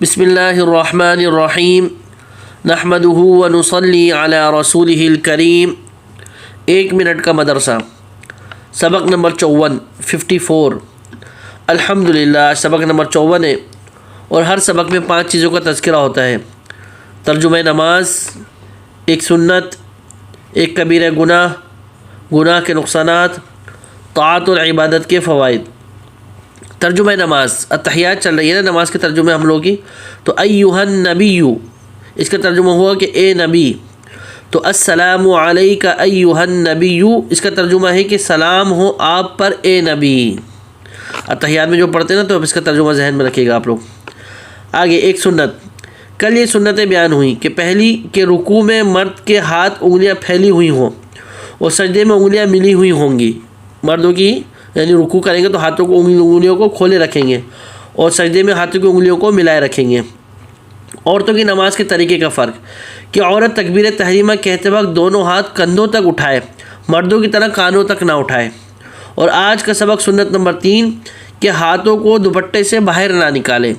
بسم اللہ الرحمن الرحیم نحمدہ ونصلی علی رسولہ الکریم۔ 1 منٹ کا مدرسہ، سبق نمبر 54 الحمدللہ۔ سبق نمبر 54 ہے اور ہر سبق میں 5 چیزوں کا تذکرہ ہوتا ہے: ترجمہ نماز، ایک سنت، ایک کبیرہ گناہ، گناہ کے نقصانات، طاعت اور عبادت کے فوائد۔ ترجمہ نماز، اتحیات چل رہی ہے نا نماز کے ترجمے ہم لوگ کی، تو ایھا النبی، اس کا ترجمہ ہوا کہ اے نبی، تو السلام علیک ایھا النبی، اس کا ترجمہ ہے کہ سلام ہو آپ پر اے نبی۔ اتحیات میں جو پڑھتے ہیں نا تو اس کا ترجمہ ذہن میں رکھیے گا آپ لوگ۔ آگے ایک سنت، کل یہ سنتیں بیان ہوئیں کہ پہلی کہ رکوع میں مرد کے ہاتھ انگلیاں پھیلی ہوئی ہوں اور سجدے میں انگلیاں ملی ہوئی ہوں گی، مردوں کی یعنی رکوع کریں گے تو ہاتھوں کو انگلیوں کو کھولے رکھیں گے اور سجدے میں ہاتھوں کی انگلیوں کو ملائے رکھیں گے۔ عورتوں کی نماز کے طریقے کا فرق کہ عورت تکبیر تحریمہ کہتے وقت دونوں ہاتھ کندھوں تک اٹھائے، مردوں کی طرح کانوں تک نہ اٹھائے۔ اور آج کا سبق سنت نمبر 3 کہ ہاتھوں کو دوپٹے سے باہر نہ نکالے،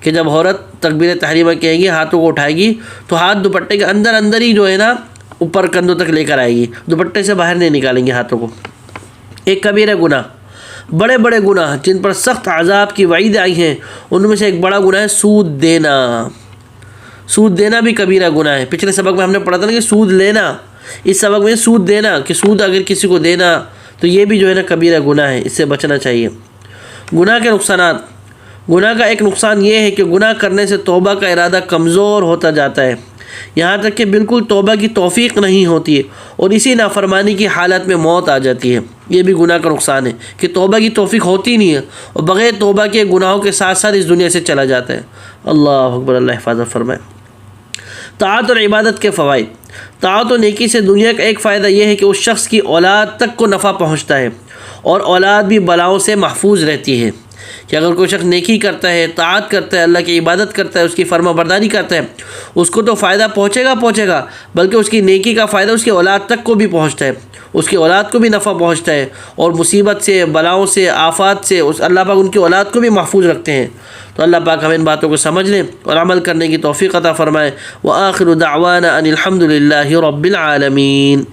کہ جب عورت تکبیر تحریمہ کہے گی ہاتھوں کو اٹھائے گی تو ہاتھ دوپٹے کے اندر ہی جو ہے نا اوپر کندھوں تک لے کر آئے گی، دوپٹے سے باہر نہیں نکالیں گے ہاتھوں کو۔ ایک کبیرہ گناہ، بڑے بڑے گناہ جن پر سخت عذاب کی وعید آئی ہیں ان میں سے ایک بڑا گناہ ہے سود دینا۔ سود دینا بھی کبیرہ گناہ ہے۔ پچھلے سبق میں ہم نے پڑھا تھا نا کہ سود لینا، اس سبق میں سود دینا، کہ سود اگر کسی کو دینا تو یہ بھی جو ہے نا کبیرہ گناہ ہے، اس سے بچنا چاہیے۔ گناہ کے نقصانات، گناہ کا ایک نقصان یہ ہے کہ گناہ کرنے سے توبہ کا ارادہ کمزور ہوتا جاتا ہے، یہاں تک کہ بالکل توبہ کی توفیق نہیں ہوتی ہے اور اسی نافرمانی کی حالت میں موت آ جاتی ہے۔ یہ بھی گناہ کا نقصان ہے کہ توبہ کی توفیق ہوتی نہیں ہے اور بغیر توبہ کے گناہوں کے ساتھ ساتھ اس دنیا سے چلا جاتا ہے۔ اللہ اکبر، اللہ حفاظت فرمائے۔ طاعت اور عبادت کے فوائد۔ طاعت و نیکی سے دنیا کا ایک فائدہ یہ ہے کہ اس شخص کی اولاد تک کو نفع پہنچتا ہے اور اولاد بھی بلاؤں سے محفوظ رہتی ہے، کہ اگر کوئی شخص نیکی کرتا ہے، طاعت کرتا ہے، اللہ کی عبادت کرتا ہے، اس کی فرما برداری کرتا ہے، اس کو تو فائدہ پہنچے گا بلکہ اس کی نیکی کا فائدہ اس کی اولاد تک کو بھی پہنچتا ہے، اس کی اولاد کو بھی نفع پہنچتا ہے اور مصیبت سے، بلاؤں سے، آفات سے اللہ پاک ان کی اولاد کو بھی محفوظ رکھتے ہیں۔ تو اللہ پاک ہمیں ان باتوں کو سمجھنے اور عمل کرنے کی توفیق عطا فرمائے۔ وآخر دعوانا ان الحمد للہ رب العالمین۔